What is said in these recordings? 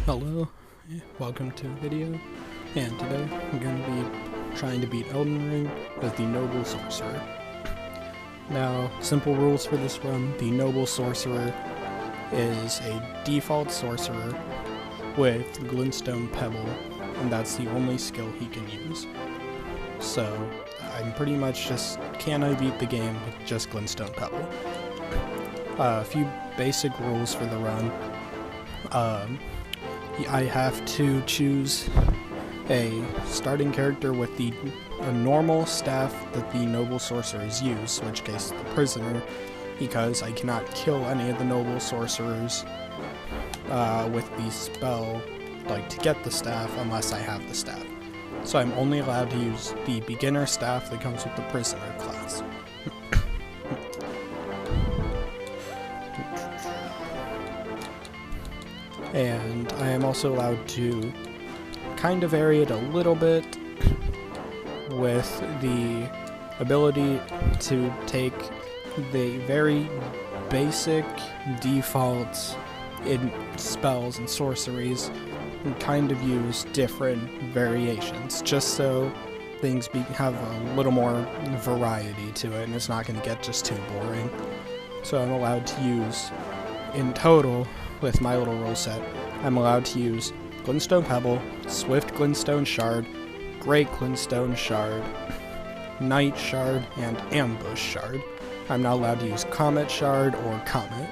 Hello, welcome to the video, and today I'm going to be trying to beat Elden Ring with the Noble Sorcerer. Now, simple rules for this run: the Noble Sorcerer is a default sorcerer with glintstone pebble, and that's the only skill he can use. So, I'm pretty much just, can I beat the game with just glintstone pebble? A few basic rules for the run. I have to choose a starting character with a normal staff that the noble sorcerers use, in which case the prisoner, because I cannot kill any of the noble sorcerers with the spell, to get the staff, unless I have the staff. So I'm only allowed to use the beginner staff that comes with the prisoner class. And I am also allowed to kind of vary it a little bit with the ability to take the very basic defaults in spells and sorceries and kind of use different variations, just so things have a little more variety to it and it's not going to get just too boring. So I'm allowed to use, in total, with my little rule set, I'm allowed to use Glintstone Pebble, Swift Glintstone Shard, Great Glintstone Shard, Night Shard, and Ambush Shard. I'm not allowed to use Cometshard or Comet.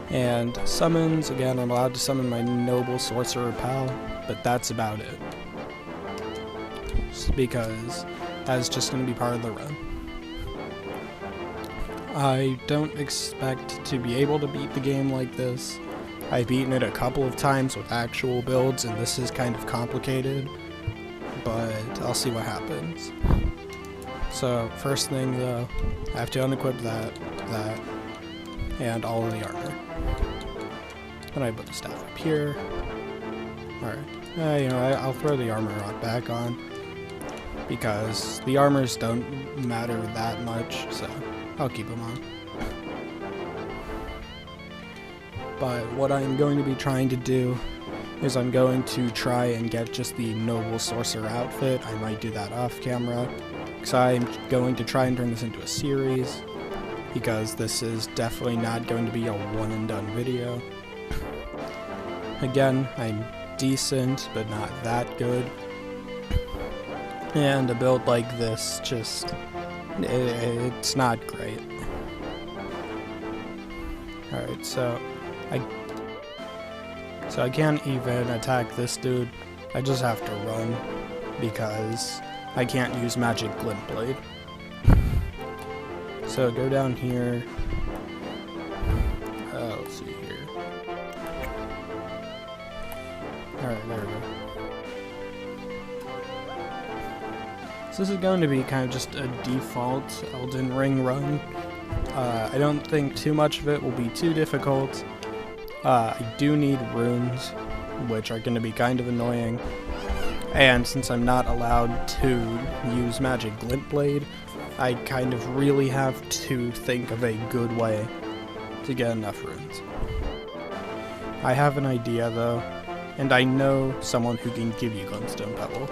And summons, again, I'm allowed to summon my Noble Sorcerer pal, but that's about it, because that's just going to be part of the run. I don't expect to be able to beat the game like this. I've beaten it a couple of times with actual builds, and this is kind of complicated, but I'll see what happens. So, first thing though, I have to unequip that, and all of the armor. Then I put the staff up here. Alright, I'll throw the armor back on, because the armors don't matter that much, so I'll keep them on. But what I'm going to be trying to do is I'm going to try and get just the Noble Sorcerer outfit. I might do that off camera, because I'm going to try and turn this into a series, because this is definitely not going to be a one and done video. Again, I'm decent, but not that good. And a build like this, it's not great. Alright, so I can't even attack this dude. I just have to run, because I can't use Magic Glint Blade. So go down here. Let's see here. Alright, there we go. So this is going to be kind of just a default Elden Ring run. I don't think too much of it will be too difficult. I do need runes, which are going to be kind of annoying. And since I'm not allowed to use Magic Glint Blade, I kind of really have to think of a good way to get enough runes. I have an idea though, and I know someone who can give you Glintstone Pebble.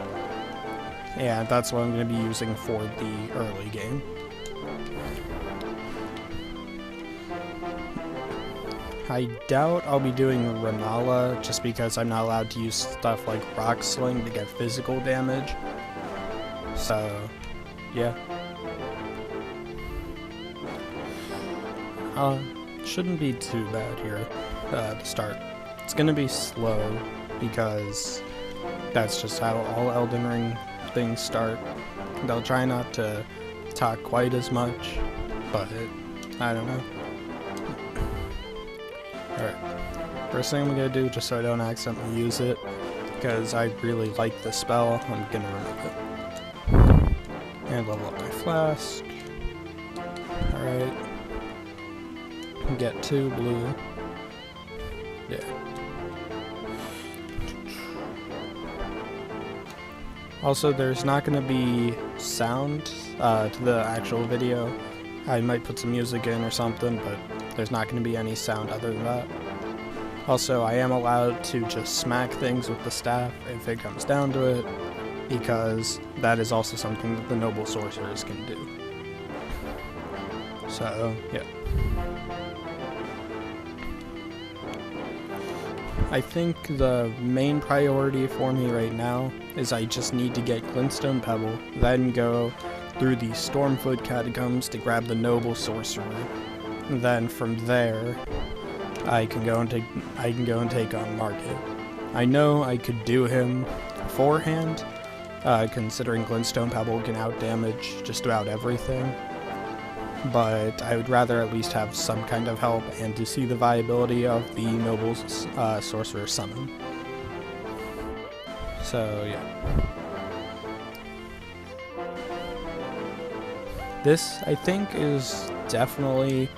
And that's what I'm going to be using for the early game. I doubt I'll be doing Renala, just because I'm not allowed to use stuff like Rock Sling to get physical damage. So, yeah. Shouldn't be too bad here to start. It's gonna be slow, because that's just how all Elden Ring things start. They'll try not to talk quite as much, but I don't know. Alright, first thing I'm gonna do, just so I don't accidentally use it, because I really like the spell, I'm gonna remove it. And level up my flask. Alright. Get 2 blue. Yeah. Also, there's not going to be sound to the actual video. I might put some music in or something, but there's not going to be any sound other than that. Also, I am allowed to just smack things with the staff if it comes down to it, because that is also something that the noble sorcerers can do. So, yeah. I think the main priority for me right now is I just need to get glintstone pebble, then go through the Stormfoot catacombs to grab the noble sorcerer. And then from there, I can go and take on Market. I know I could do him beforehand, considering glintstone pebble can outdamage just about everything. But I would rather at least have some kind of help and to see the viability of the noble sorcerer summon. So yeah. This, I think, is definitely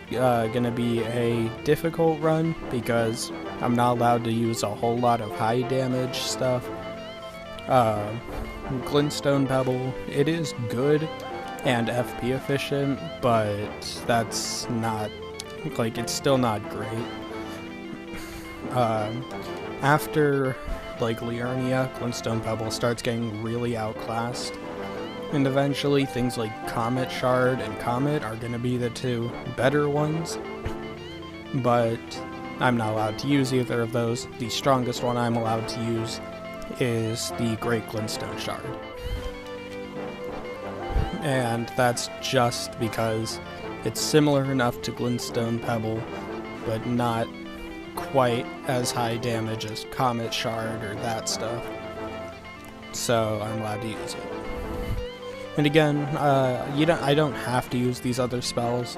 gonna be a difficult run because I'm not allowed to use a whole lot of high damage stuff. Glintstone pebble, it is good and FP efficient, but that's not, like, it's still not great. After, like, Liurnia, glintstone pebble starts getting really outclassed, and eventually things like cometshard and comet are going to be the two better ones, but I'm not allowed to use either of those. The strongest one I'm allowed to use is the great glintstone shard. And that's just because it's similar enough to glintstone pebble, but not quite as high damage as cometshard or that stuff. So I'm allowed to use it. And again, I don't have to use these other spells,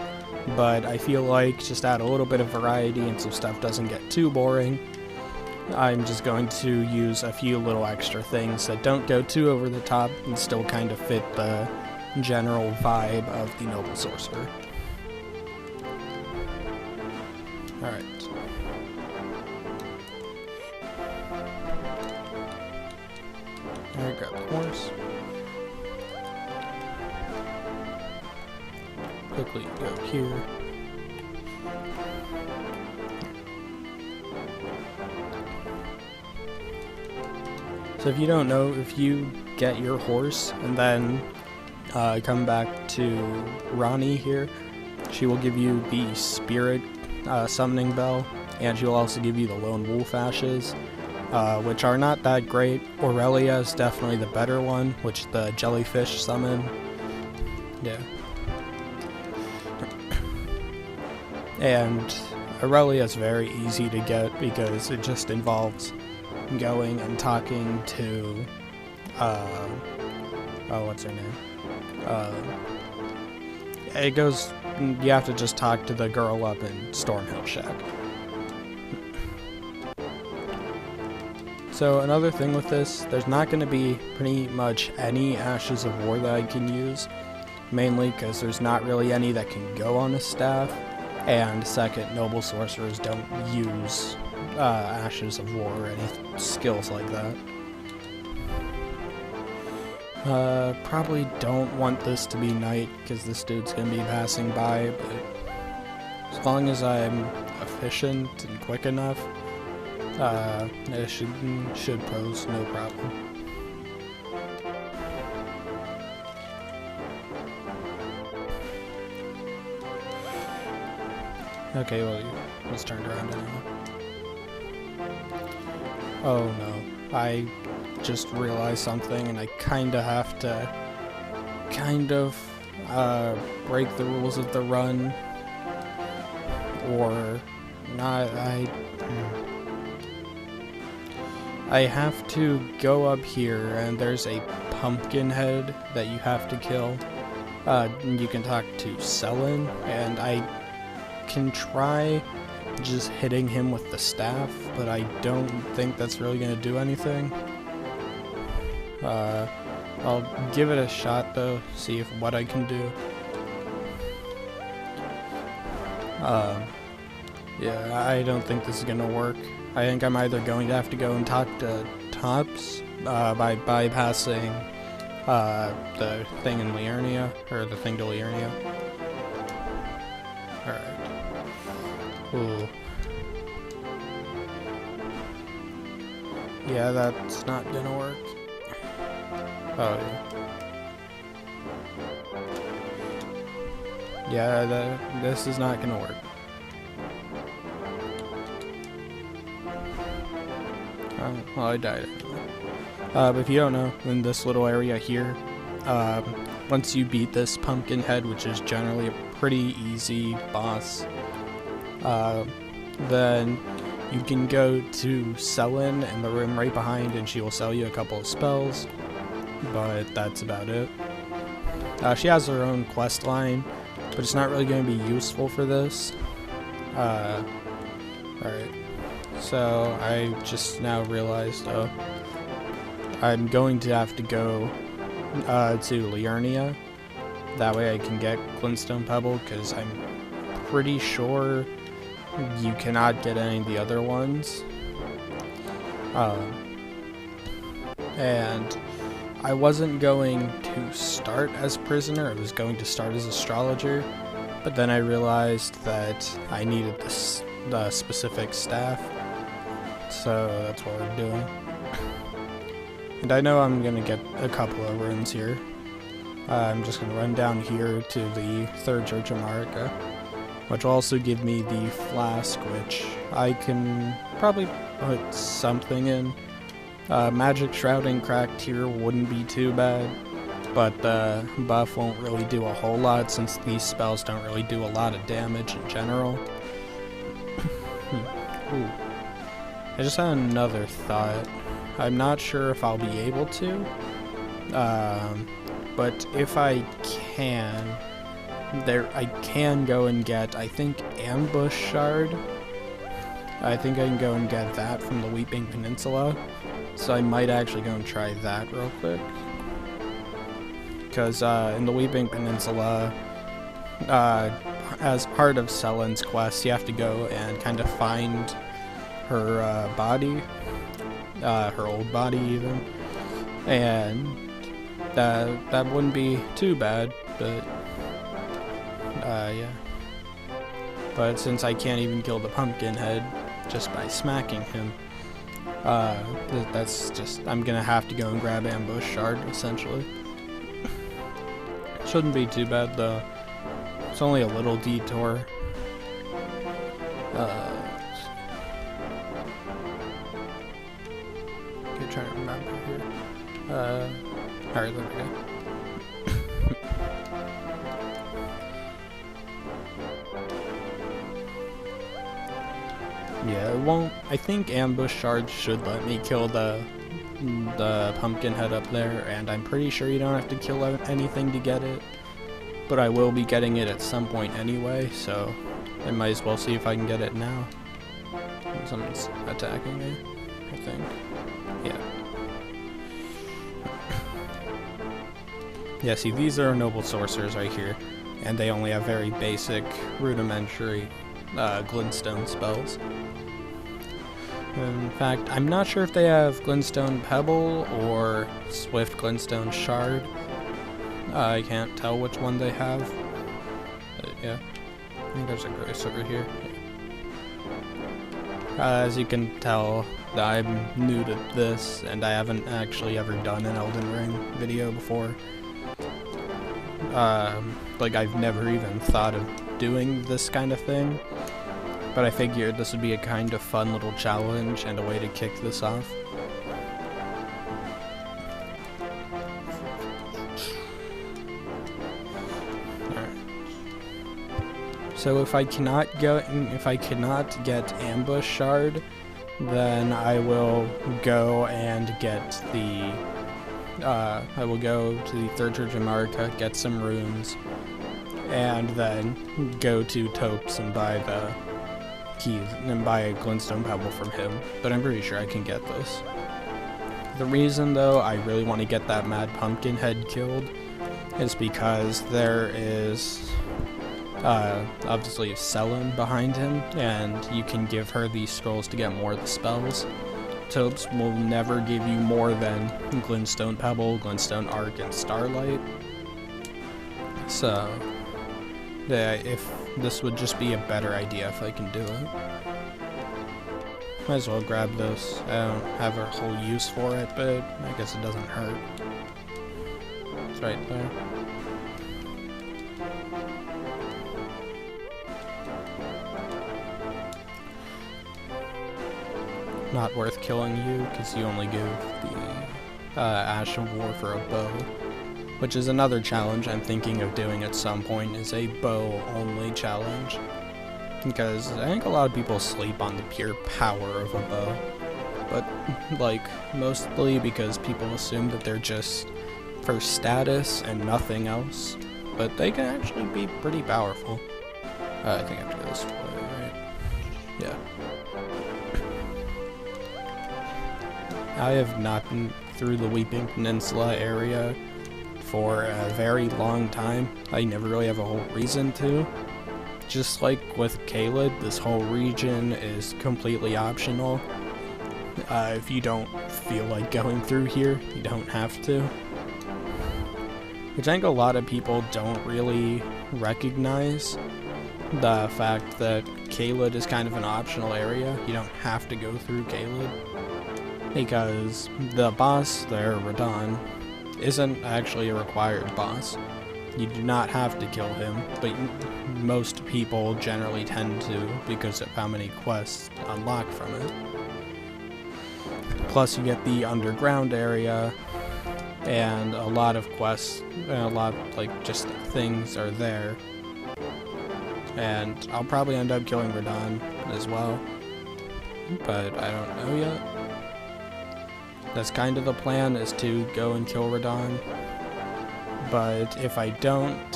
but I feel like just add a little bit of variety and so stuff doesn't get too boring. I'm just going to use a few little extra things that don't go too over the top and still kind of fit the general vibe of the noble sorcerer. Alright. Alright, grab the horse. Quickly go here. So if you don't know, if you get your horse and then come back to Ronnie here, she will give you the spirit summoning bell, and she'll also give you the lone wolf ashes, which are not that great. Aurelia is definitely the better one, which the jellyfish summon. Yeah. And Aurelia is very easy to get because it just involves going and talking to, oh, what's her name? It goes, you have to just talk to the girl up in Stormhill Shack. So another thing with this, there's not going to be pretty much any Ashes of War that I can use, mainly because there's not really any that can go on a staff, and second, noble sorcerers don't use Ashes of War or any skills like that. Probably don't want this to be night, because this dude's gonna be passing by, but as long as I'm efficient and quick enough, it should pose no problem. Okay, well, it was turned around anyway. Oh no, I just realized something, and I kinda have to break the rules of the run, or not. I have to go up here, and there's a pumpkin head that you have to kill. You can talk to Selin, and I can try just hitting him with the staff, but I don't think that's really going to do anything. I'll give it a shot though, see what I can do. Yeah, I don't think this is going to work. I think I'm either going to have to go and talk to tops by bypassing the thing in Liurnia, or the thing to Liurnia. Alright. Ooh. Yeah, that's not gonna work. Oh, yeah. Yeah, this is not gonna work. Well, I died. But if you don't know, in this little area here, once you beat this pumpkin head, which is generally a pretty easy boss, then you can go to Selin in the room right behind, and she will sell you a couple of spells, but that's about it. She has her own quest line, but it's not really going to be useful for this. Alright, so I just now realized, I'm going to have to go to Liurnia. That way I can get glintstone pebble, because I'm pretty sure you cannot get any of the other ones. And I wasn't going to start as prisoner, I was going to start as astrologer, but then I realized that I needed the specific staff, so that's what we're doing. And I know I'm gonna get a couple of runes here. I'm just gonna run down here to the third Church of Marika, which will also give me the flask, which I can probably put something in. Magic Shrouding Cracked here wouldn't be too bad, but the buff won't really do a whole lot since these spells don't really do a lot of damage in general. Ooh. I just had another thought. I'm not sure if I'll be able to, but if I can, I can go and get, I think, ambush shard. I think I can go and get that from the Weeping Peninsula, so I might actually go and try that real quick. Because in the Weeping Peninsula, as part of Selin's quest, you have to go and kind of find her body, her old body even, and that wouldn't be too bad, but yeah. But since I can't even kill the pumpkin head just by smacking him, that's just, I'm gonna have to go and grab ambush shard, essentially. Shouldn't be too bad though. It's only a little detour. Okay, trying to remember here. Alright, there we go. Yeah, it won't. I think ambush shard should let me kill the pumpkin head up there, and I'm pretty sure you don't have to kill anything to get it, but I will be getting it at some point anyway, so I might as well see if I can get it now. Someone's attacking me, I think. Yeah. Yeah, see, these are noble sorcerers right here, and they only have very basic, rudimentary glintstone spells. In fact, I'm not sure if they have glintstone pebble or swift glintstone shard. I can't tell which one they have. But yeah, I think there's a grace over here. As you can tell, I'm new to this, and I haven't actually ever done an Elden Ring video before. Like, I've never even thought of doing this kind of thing. But I figured this would be a kind of fun little challenge and a way to kick this off. Alright. So if I cannot get ambush shard, then I will go and get the I will go to the third Church of Marika, get some runes, and then go to Topes and buy the keys and buy a glintstone pebble from him, but I'm pretty sure I can get this. The reason though I really want to get that mad pumpkin head killed is because there is obviously Selin behind him, and you can give her these scrolls to get more of the spells. topes will never give you more than glintstone pebble, glintstone arc, and starlight. So, yeah, if this would just be a better idea if I can do it. Might as well grab this. I don't have a whole use for it, but I guess it doesn't hurt. It's right there. Not worth killing you, because you only give the Ash of War for a bow. Which is another challenge I'm thinking of doing at some point, is a bow-only challenge. Because I think a lot of people sleep on the pure power of a bow. But, like, mostly because people assume that they're just for status and nothing else. But they can actually be pretty powerful. I think I have to go this way, right? Yeah. I have not been through the Weeping Peninsula area for a very long time. I never really have a whole reason to. Just like with Caelid, this whole region is completely optional. If you don't feel like going through here, you don't have to. Which I think a lot of people don't really recognize. The fact that Caelid is kind of an optional area. You don't have to go through Caelid. Because the boss there, Radahn, isn't actually a required boss. You do not have to kill him, but most people generally tend to because of how many quests unlock from it. Plus you get the underground area, and a lot of quests, a lot of, like, just things are there. And I'll probably end up killing Radahn as well, but I don't know yet. That's kind of the plan, is to go and kill Radahn. But if I don't,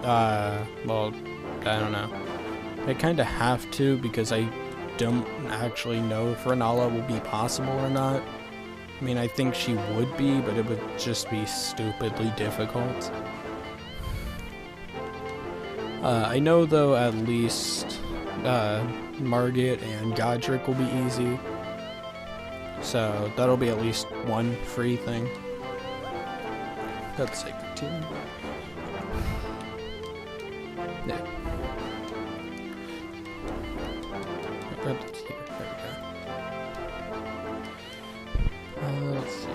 well, I don't know. I kind of have to, because I don't actually know if Renala will be possible or not. I mean, I think she would be, but it would just be stupidly difficult. I know, though, at least Margit and Godric will be easy. So that'll be at least one free thing. That's like 2. Yeah. Grab it here. There we go. Let's see.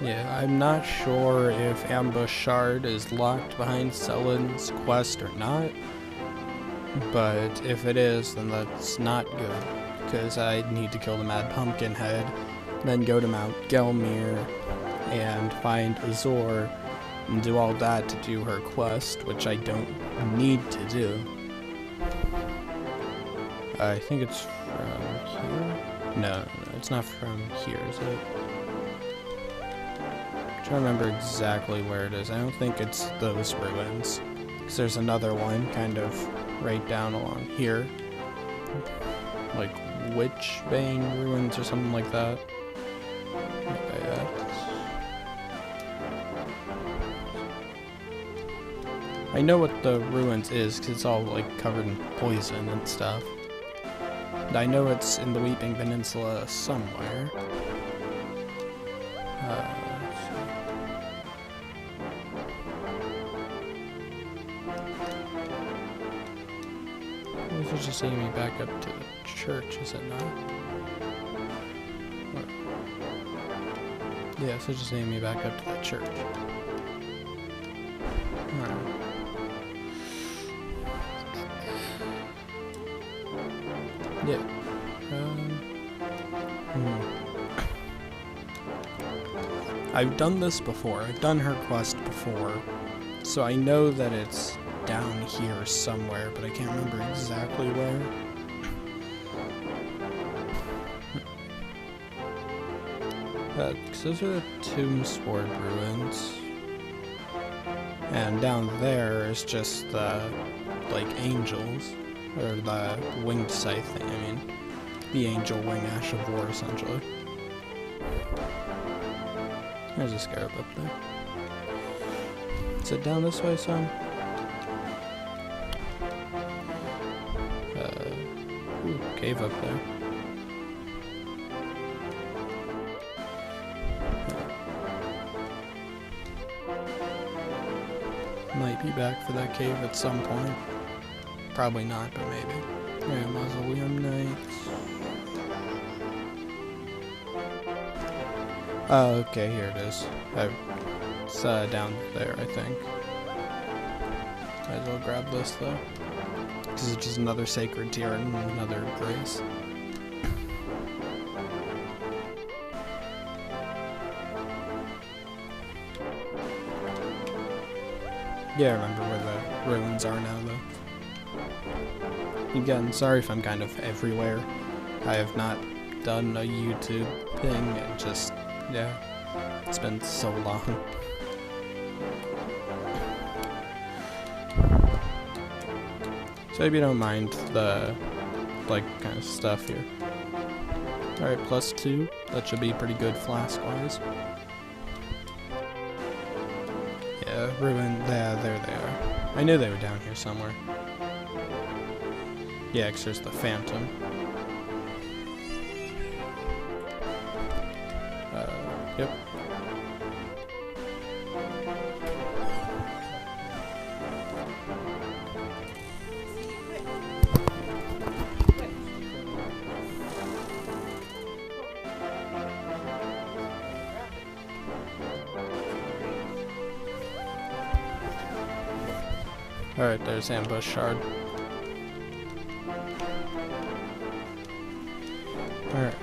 Yeah, I'm not sure if cometshard is locked behind Selen's quest or not. But if it is, then that's not good. Because I need to kill the Mad Pumpkinhead, then go to Mount Gelmir, and find Azor, and do all that to do her quest, which I don't need to do. I think it's from here? No, it's not from here, is it? I'm trying to remember exactly where it is. I don't think it's those ruins, because there's another one kind of right down along here. Like Witchbane ruins or something like that. Okay, I know what the ruins is, because it's all like covered in poison and stuff. And I know it's in the Weeping Peninsula somewhere. This is just taking me back up to the church, is it not? Or, yeah, so just taking me back up to the church. Yeah. I've done this before. I've done her quest before, so I know that it's down here somewhere, but I can't remember exactly where. Because those are the Tombsword ruins. And down there is just the, like, angels. Or the winged scythe thing, I mean. The angel wing Ash of War, essentially. There's a scarab up there. Is it down this way, son? Ooh, cave up there. TP back for that cave at some point. Probably not, but maybe. Yeah, Mausoleum Knights. Oh, okay, here it is. It's down there, I think. Might as well grab this though. This is just another sacred tier and another grace. Yeah, I remember where the ruins are now though. Again, sorry if I'm kind of everywhere. I have not done a YouTube thing and just, yeah, it's been so long. So if you don't mind the, like, kind of stuff here. Alright, +2. That should be pretty good flask-wise. Yeah, ruin, yeah, there they are. I knew they were down here somewhere. Yeah, 'cause there's the phantom. Yep. Alright, there's ambush shard. Alright.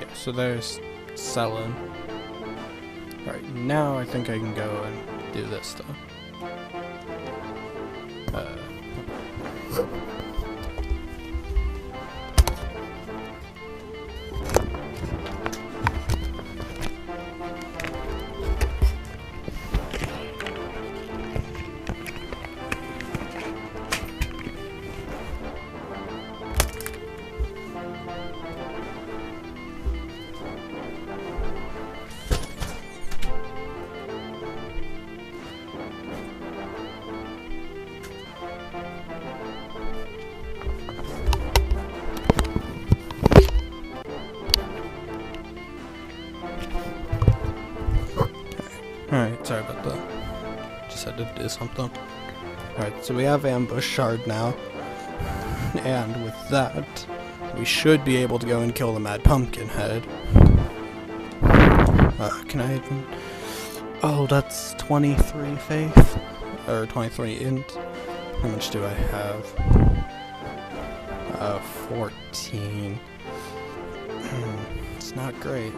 Yeah, so there's selling. Alright, now I think I can go and do this though. Alright, sorry about that. Just had to do something. Alright, so we have ambush shard now. And with that, we should be able to go and kill the Mad Pumpkin Head. Can I even... Oh, that's 23 faith? Or 23 int. How much do I have? 14. It's not great.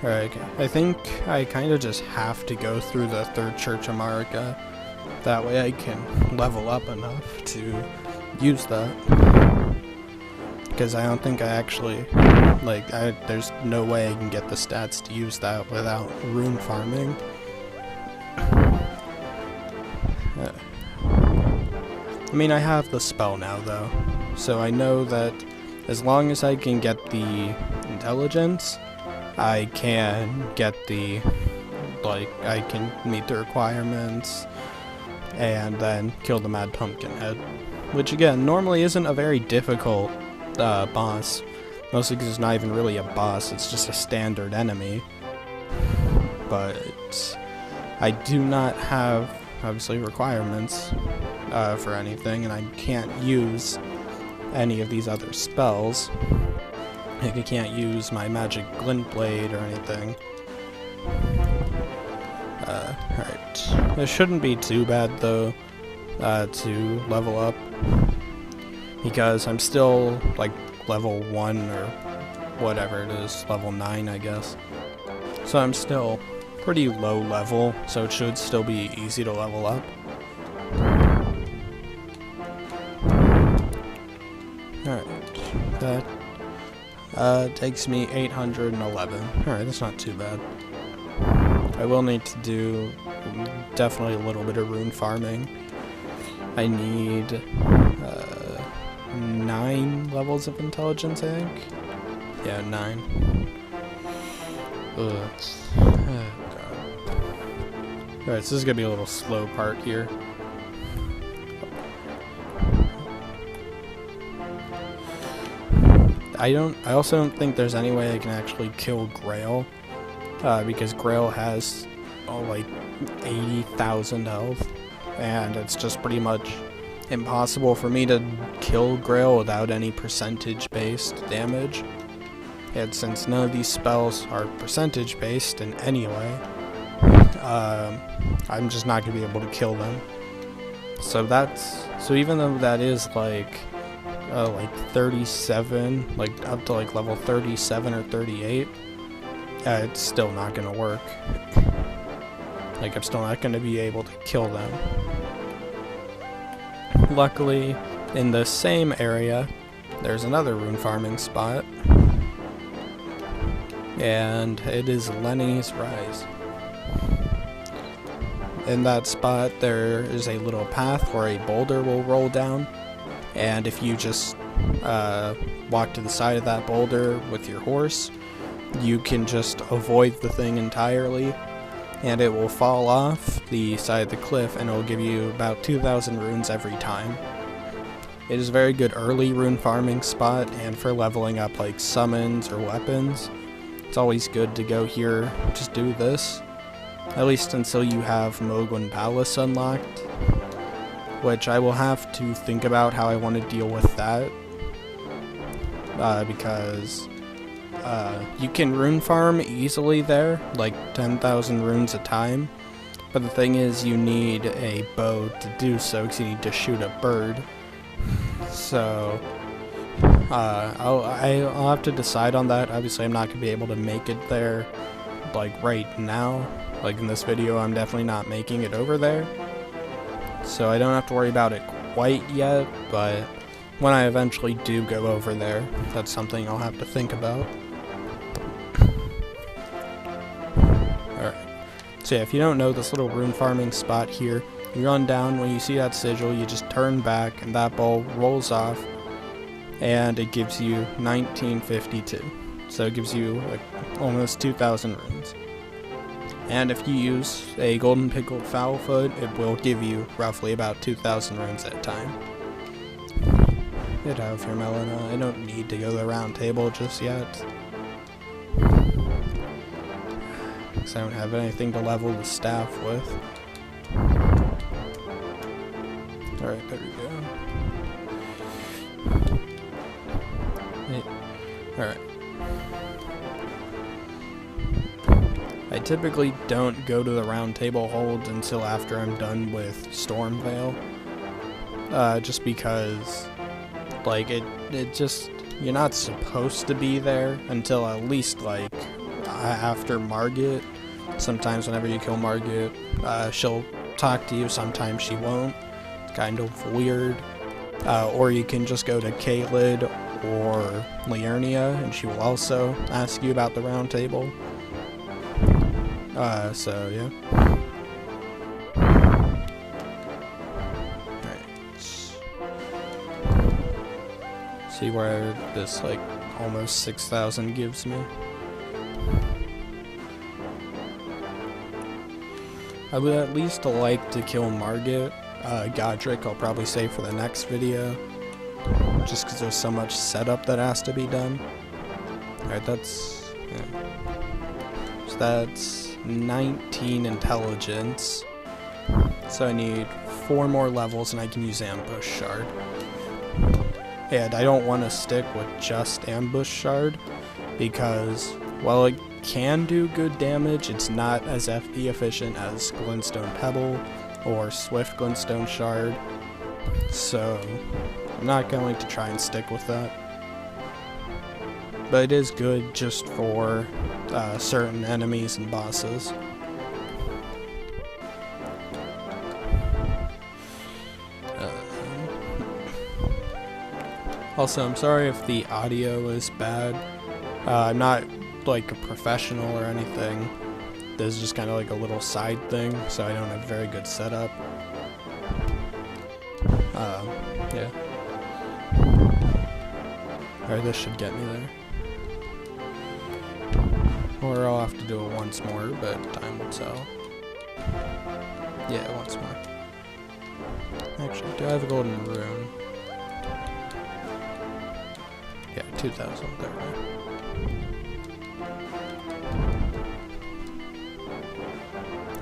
Alright, I think I kind of just have to go through the third Church of Marika. That way I can level up enough to use that. Because I don't think I actually, like, there's no way I can get the stats to use that without rune farming. I mean, I have the spell now though, so I know that as long as I can get the intelligence, I can get the, like, I can meet the requirements and then kill the Mad Pumpkin Head. Which again, normally isn't a very difficult boss. Mostly because it's not even really a boss, it's just a standard enemy. But I do not have, obviously, requirements for anything, and I can't use any of these other spells. Like, I can't use my magic glint blade or anything. Alright. This shouldn't be too bad, though, to level up. Because I'm still, like, level 1 or whatever it is, level 9, I guess. So I'm still pretty low level, so it should still be easy to level up. Alright. That takes me 811. Alright, that's not too bad. I will need to do definitely a little bit of rune farming. I need 9 levels of intelligence, I think. Yeah, 9. Ugh. Oh, God. Alright, so this is gonna be a little slow part here. I also don't think there's any way I can actually kill Grail because Grail has like 80,000 health, and it's just pretty much impossible for me to kill Grail without any percentage-based damage. And since none of these spells are percentage-based in any way, I'm just not going to be able to kill them. So even though that is like 37, like up to like level 37 or 38, it's still not going to work. Like, I'm still not going to be able to kill them. Luckily, in the same area, there's another rune farming spot, and it is Lenny's Rise. In that spot, there is a little path where a boulder will roll down, and if you just walk to the side of that boulder with your horse, you can just avoid the thing entirely, and it will fall off the side of the cliff, and it will give you about 2,000 runes every time. It is a very good early rune farming spot, and for leveling up like summons or weapons, it's always good to go here, just do this. At least until you have Mogwin Palace unlocked, which I will have to think about how I want to deal with that, because you can rune farm easily there, like 10,000 runes a time, but the thing is you need a bow to do so, because you need to shoot a bird. So I'll have to decide on that. Obviously I'm not going to be able to make it there like right now. Like in this video, I'm definitely not making it over there, so I don't have to worry about it quite yet, but when I eventually do go over there, that's something I'll have to think about. Alright, so yeah, if you don't know this little rune farming spot here, you run down, when you see that sigil, you just turn back, and that ball rolls off, and it gives you 1952. So it gives you like almost 2,000 runes. And if you use a golden pickled fowlfoot, it will give you roughly about 2,000 runes at a time. Get out of here, Melina. I don't need to go to the round table just yet, because I don't have anything to level the staff with. Alright, there we go. Alright. I typically don't go to the round table hold until after I'm done with Stormveil, just because, like, it just, you're not supposed to be there until at least, like, after Margit. Sometimes whenever you kill Margit, she'll talk to you, sometimes she won't. It's kind of weird. Or you can just go to Caelid or Liurnia, and she will also ask you about the round table. So yeah. Alright. See where this, like, almost 6,000 gives me. I would at least like to kill Margit. Godric I'll probably save for the next video, just because there's so much setup that has to be done. Alright, that's... yeah. So that's 19 intelligence, so I need 4 more levels and I can use ambush shard. And I don't want to stick with just ambush shard, because while it can do good damage, it's not as FP efficient as glintstone pebble or swift glintstone shard, so I'm not going to try and stick with that. But it is good just for certain enemies and bosses. Also, I'm sorry if the audio is bad. I'm not like a professional or anything. This is just kind of like a little side thing, so I don't have very good setup. Yeah. Alright, this should get me there. Or I'll have to do it once more, but time will tell. Yeah, once more. Actually, do I have a golden rune? Yeah, 2,000. There we go.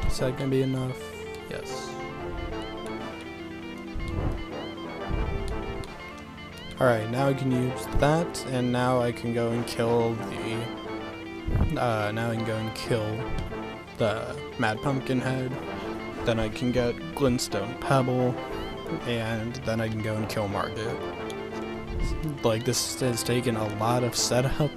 Is that gonna be enough? Yes. Alright, now I can use that, and now I can go and kill the Mad Pumpkin Head. Then I can get glintstone pebble, and then I can go and kill Margit. Like, this has taken a lot of setup,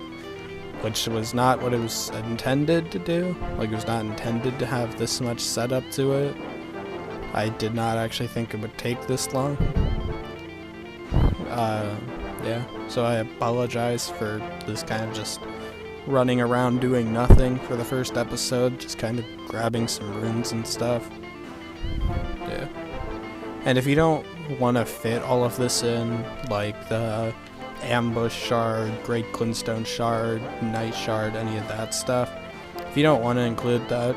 which was not what it was intended to do. Like, it was not intended to have this much setup to it. I did not actually think it would take this long. Yeah, so I apologize for this kind of just running around doing nothing for the first episode, just kind of grabbing some runes and stuff. Yeah. And if you don't want to fit all of this in, like the ambush shard, great glintstone shard, night shard, any of that stuff, if you don't want to include that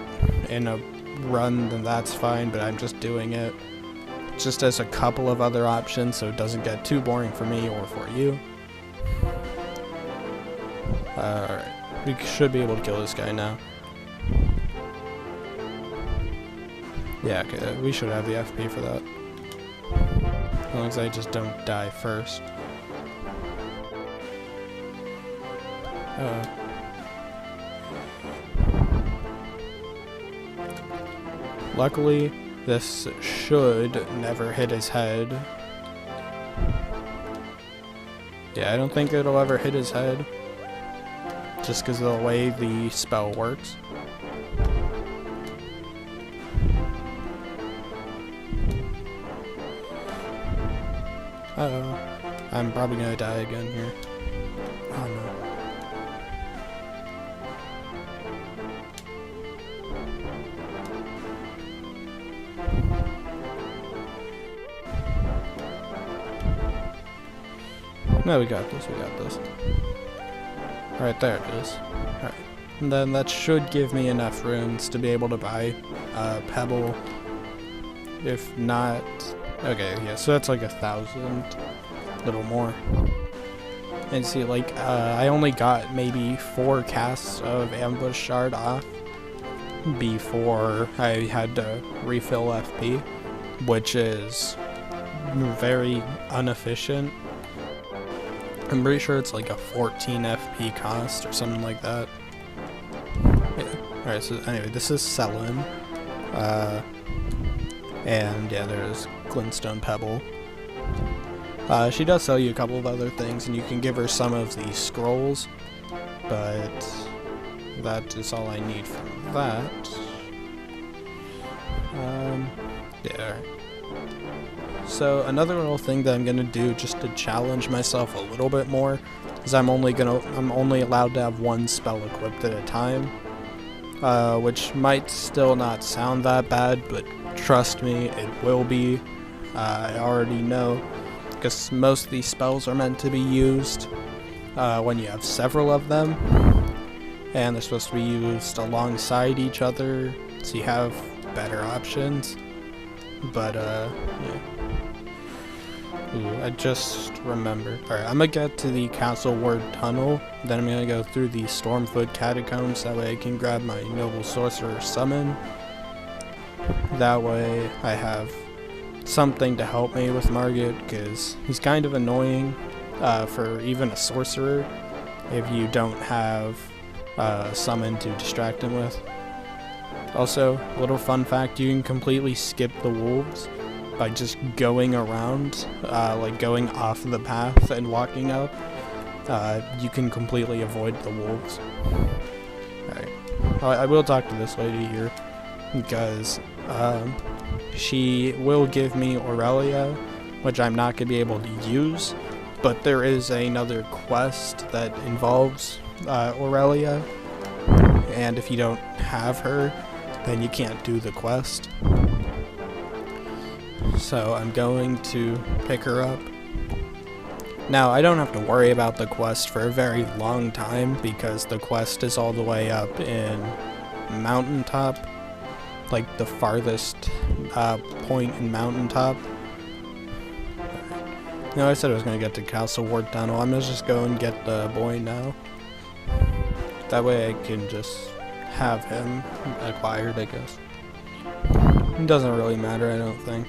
in a run, then that's fine, but I'm just doing it just as a couple of other options so it doesn't get too boring for me or for you. Alright, we should be able to kill this guy now. Yeah, okay, we should have the FP for that. As long as I just don't die first. Luckily, this should never hit his head. Yeah, I don't think it'll ever hit his head. Just because of the way the spell works. Uh-oh. I'm probably gonna die again here. Oh no. No, we got this, we got this. Alright, there it is. Alright. And then that should give me enough runes to be able to buy pebble. If not... Okay, yeah, so that's like 1,000. A little more. And see, like, I only got maybe 4 casts of ambush shard off before I had to refill FP, which is very inefficient. I'm pretty sure it's like a 14 FP cost or something like that. Yeah. Alright, so anyway, this is Selin. And yeah, there's glintstone pebble. She does sell you a couple of other things, and you can give her some of the scrolls, but that is all I need from that. Yeah. So another little thing that I'm gonna do just to challenge myself a little bit more is I'm only allowed to have one spell equipped at a time, which might still not sound that bad, but trust me, it will be. I already know, because most of these spells are meant to be used when you have several of them, and they're supposed to be used alongside each other, so you have better options. But yeah. Ooh, I just remembered. Alright, I'm gonna get to the Castle Ward Tunnel, then I'm gonna go through the Stormfoot Catacombs, that way I can grab my Noble Sorcerer Summon. That way I have something to help me with Margit, because he's kind of annoying for even a Sorcerer if you don't have Summon to distract him with. Also, little fun fact, you can completely skip the wolves by just going around, like going off the path and walking up. You can completely avoid the wolves. Alright, I will talk to this lady here, because she will give me Aurelia, which I'm not going to be able to use, but there is another quest that involves Aurelia, and if you don't have her, then you can't do the quest. So I'm going to pick her up. Now, I don't have to worry about the quest for a very long time, because the quest is all the way up in Mountaintop, like the farthest point in Mountaintop. No, I said I was going to get to Castle Ward Tunnel. I'm going to just go and get the boy now. That way I can just have him acquired, I guess. It doesn't really matter, I don't think.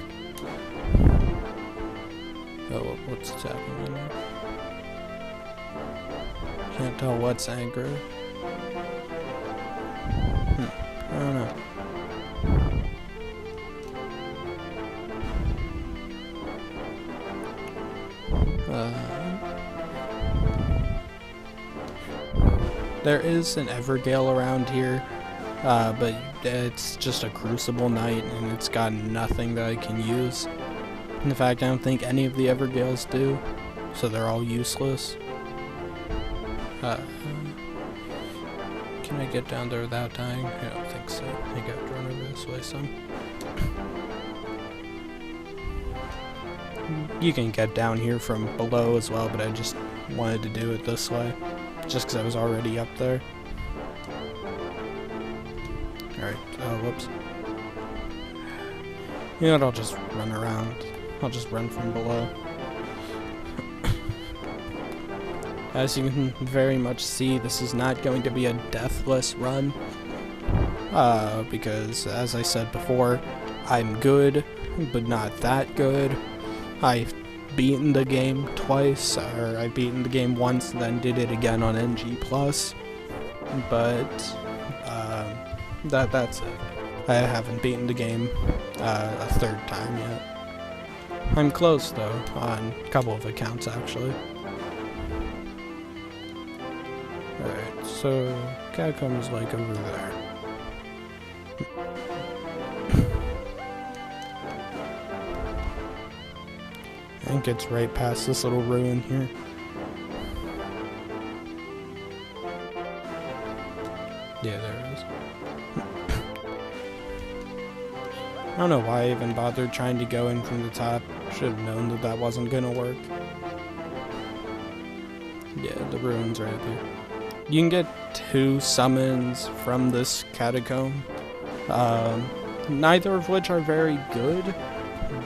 Oh, what's happening there? Can't tell what's anger. I don't know. There is an Evergale around here, but it's just a Crucible Knight, and it's got nothing that I can use. In fact, I don't think any of the Evergales do, so they're all useless. Can I get down there without dying? I don't think so. I think I have to run over this way some. You can get down here from below as well, but I just wanted to do it this way, just because I was already up there. Alright, oh, whoops. You know what, I'll just run around. I'll just run from below. As you can very much see, this is not going to be a deathless run. Because, as I said before, I'm good, but not that good. I've beaten the game twice, or I've beaten the game once and then did it again on NG+. But, that's it. I haven't beaten the game a third time yet. I'm close, though, on a couple of accounts, actually. Alright, so Catacomb's like over there. I think it's right past this little ruin here. Yeah, there it is. I don't know why I even bothered trying to go in from the top. Should have known that that wasn't gonna work. Yeah, the ruin's right there. You can get 2 summons from this catacomb, neither of which are very good,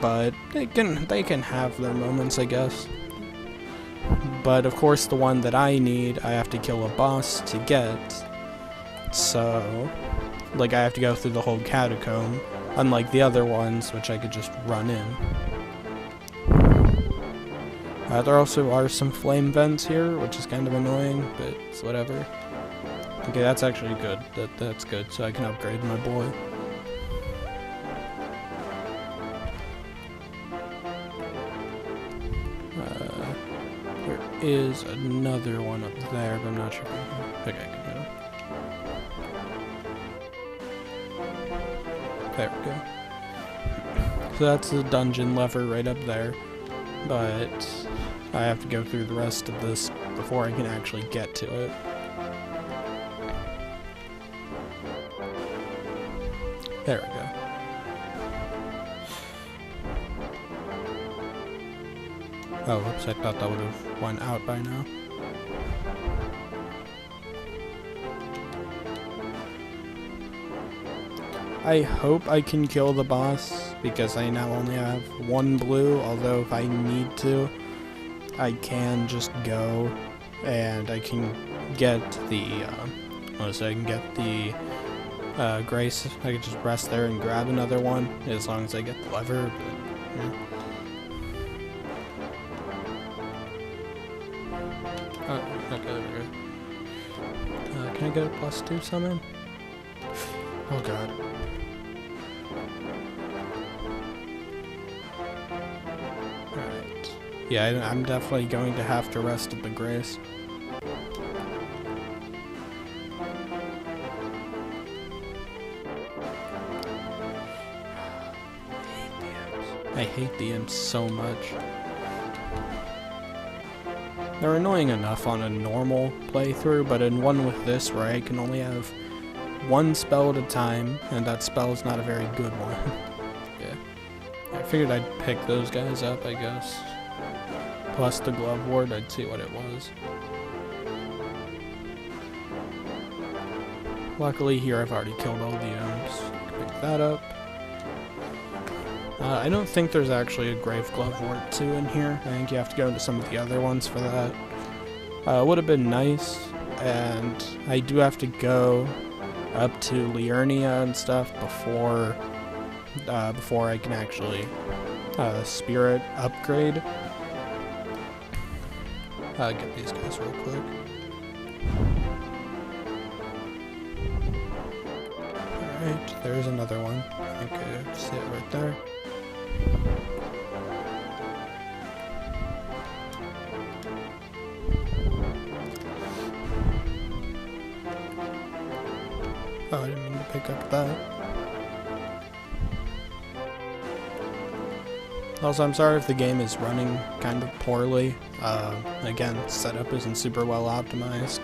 but they can have their moments, I guess. But of course, the one that I need, I have to kill a boss to get. So, like, I have to go through the whole catacomb, unlike the other ones, which I could just run in. There also are some flame vents here, which is kind of annoying, but it's whatever. Okay, that's actually good. That's good, so I can upgrade my boy. There is another one up there, but I'm not sure if I think I can hit him. There we go. So that's the dungeon lever right up there, but I have to go through the rest of this before I can actually get to it. There we go. Oh, whoops, I thought that would have went out by now. I hope I can kill the boss, because I now only have 1 blue, although if I need to, I can just go and I can get the, I can get the grace. I can just rest there and grab another one, as long as I get the lever, but, yeah. Oh, okay, there we go. Can I get a +2 summon? Oh god. Alright. Yeah, I'm definitely going to have to rest at the grace. I hate the imps so much. They're annoying enough on a normal playthrough, but in one with this where I can only have 1 spell at a time, and that spell is not a very good one. Yeah. I figured I'd pick those guys up, I guess. Plus the glove ward, I'd see what it was. Luckily here I've already killed all the imps. Pick that up. I don't think there's actually a Grave Glove Ward 2 in here. I think you have to go into some of the other ones for that. Would have been nice, and I do have to go up to Liurnia and stuff before before I can actually spirit upgrade. Get these guys real quick. Alright, there's another one. I think I see it right there. Oh, I didn't mean to pick up that. Also, I'm sorry if the game is running kind of poorly. Again, setup isn't super well optimized.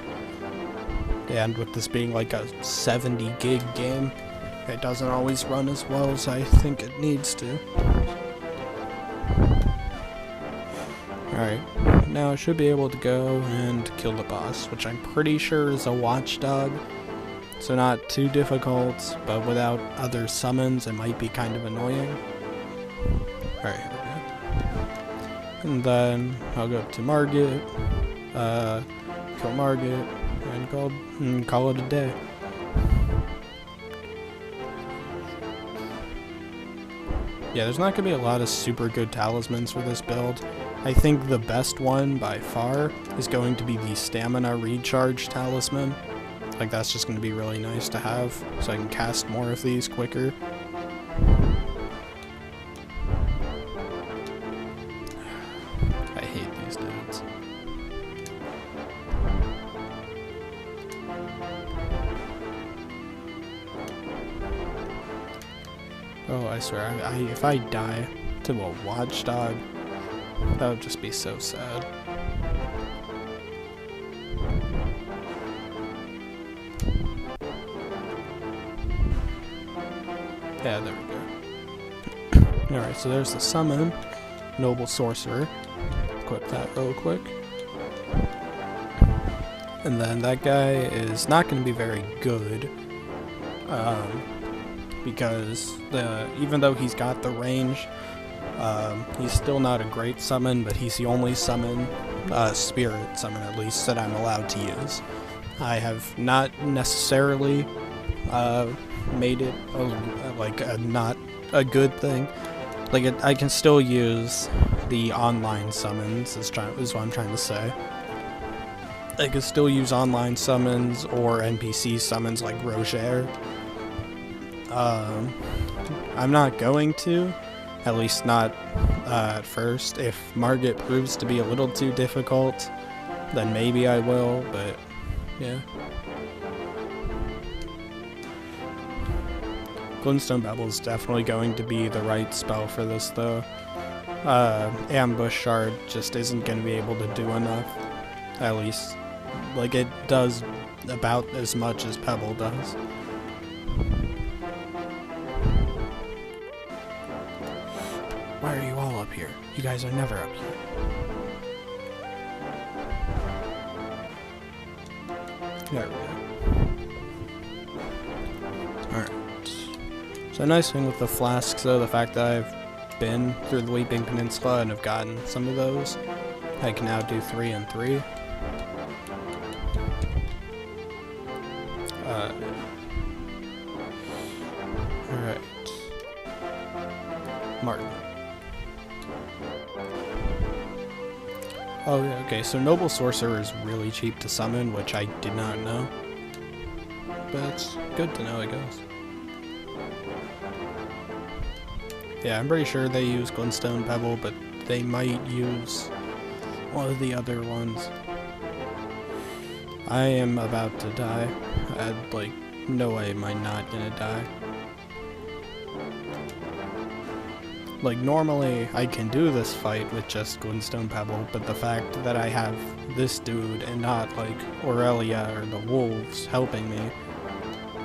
And with this being like a 70 gig game, it doesn't always run as well as I think it needs to. Alright, now I should be able to go and kill the boss, which I'm pretty sure is a watchdog. So not too difficult, but without other summons it might be kind of annoying. Alright, here we go. And then I'll go up to Margit, kill Margit, and call it a day. Yeah, there's not going to be a lot of super good talismans for this build. I think the best one by far is going to be the stamina recharge talisman. Like, that's just going to be really nice to have, so I can cast more of these quicker. I hate these dudes. Oh, I swear, if I die to a watchdog, that would just be so sad. Yeah, there we go. Alright, so there's the summon. Noble Sorcerer. Equip that real quick. And then that guy is not going to be very good. Because even though he's got the range, he's still not a great summon, but he's the only summon, spirit summon at least, that I'm allowed to use. I have not necessarily made it not a good thing. Like, I can still use the online summons, is what I'm trying to say. I can still use online summons or NPC summons like Roger. I'm not going to, at least not at first. If Margit proves to be a little too difficult, then maybe I will, but yeah. Glintstone Pebble is definitely going to be the right spell for this, though. Ambush Shard just isn't going to be able to do enough. At least, like, it does about as much as Pebble does. Why are you all up here? You guys are never up here. There we go. Alright. So a nice thing with the flasks, though, the fact that I've been through the Weeping Peninsula and have gotten some of those, I can now do 3 and 3. Alright. Martin. Oh, yeah, okay, so Noble Sorcerer is really cheap to summon, which I did not know. But it's good to know, I guess. Yeah, I'm pretty sure they use Glintstone Pebble, but they might use one of the other ones. I am about to die. No way am I not gonna die. Like, normally I can do this fight with just Glintstone Pebble, but the fact that I have this dude and not, like, Aurelia or the wolves helping me,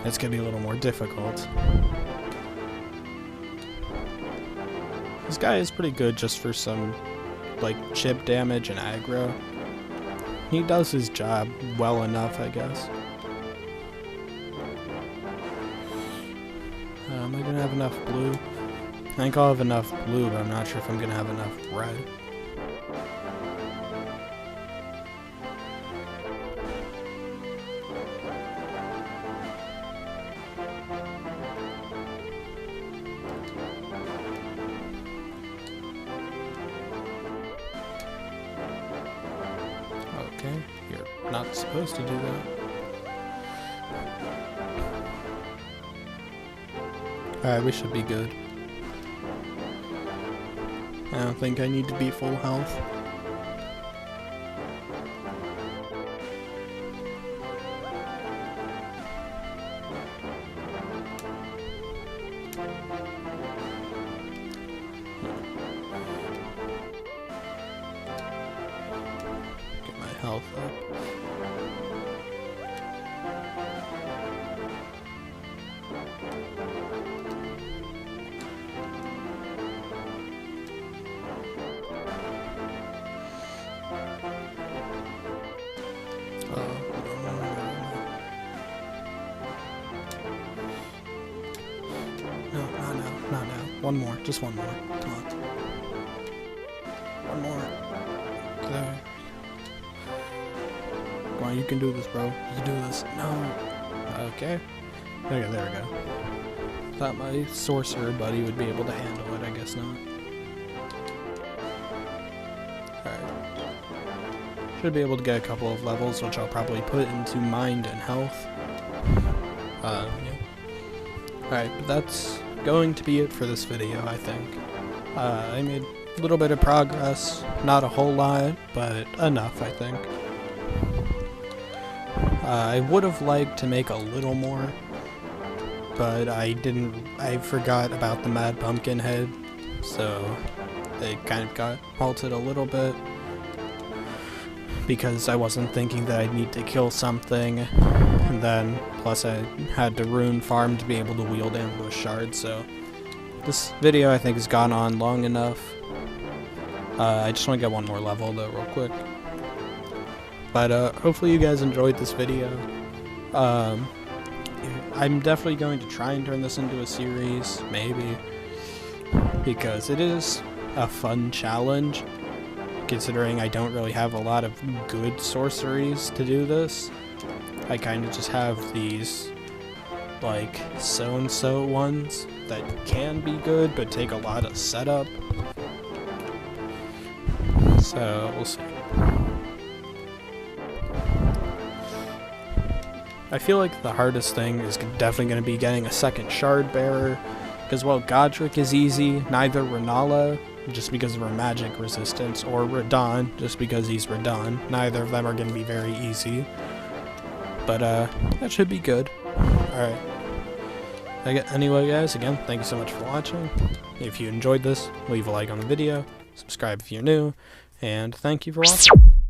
it's gonna be a little more difficult. This guy is pretty good just for some, like, chip damage and aggro. He does his job well enough, I guess. Am I gonna have enough blue? I think I'll have enough blue, but I'm not sure if I'm gonna have enough red. not supposed to do that. Alright, we should be good. I don't think I need to be full health. Get my health up. No, not now. One more, just one more. Come on. One more. There. Come on, you can do this, bro. You can do this. No. Okay. Okay, there we go. Thought my sorcerer buddy would be able to handle it, I guess not. Alright. Should be able to get a couple of levels, which I'll probably put into mind and health. Yeah. Alright, but that's going to be it for this video, I think. I made a little bit of progress, not a whole lot, but enough, I think. I would have liked to make a little more, but I forgot about the Mad Pumpkin head, so it kind of got halted a little bit, because I wasn't thinking that I'd need to kill something, and then, plus I had to rune farm to be able to wield ambush shards, so this video I think has gone on long enough. I just want to get one more level though real quick. But hopefully you guys enjoyed this video. I'm definitely going to try and turn this into a series, maybe, because it is a fun challenge, considering I don't really have a lot of good sorceries to do this. I kind of just have these, like, so-and-so ones that can be good, but take a lot of setup. So, we'll see. I feel like the hardest thing is definitely going to be getting a second shard bearer, because while Godric is easy, neither Renala, just because of her magic resistance, or Radahn, just because he's Radahn, neither of them are going to be very easy. But that should be good. Alright. Anyway guys, again, thank you so much for watching. If you enjoyed this, leave a like on the video, subscribe if you're new, and thank you for watching.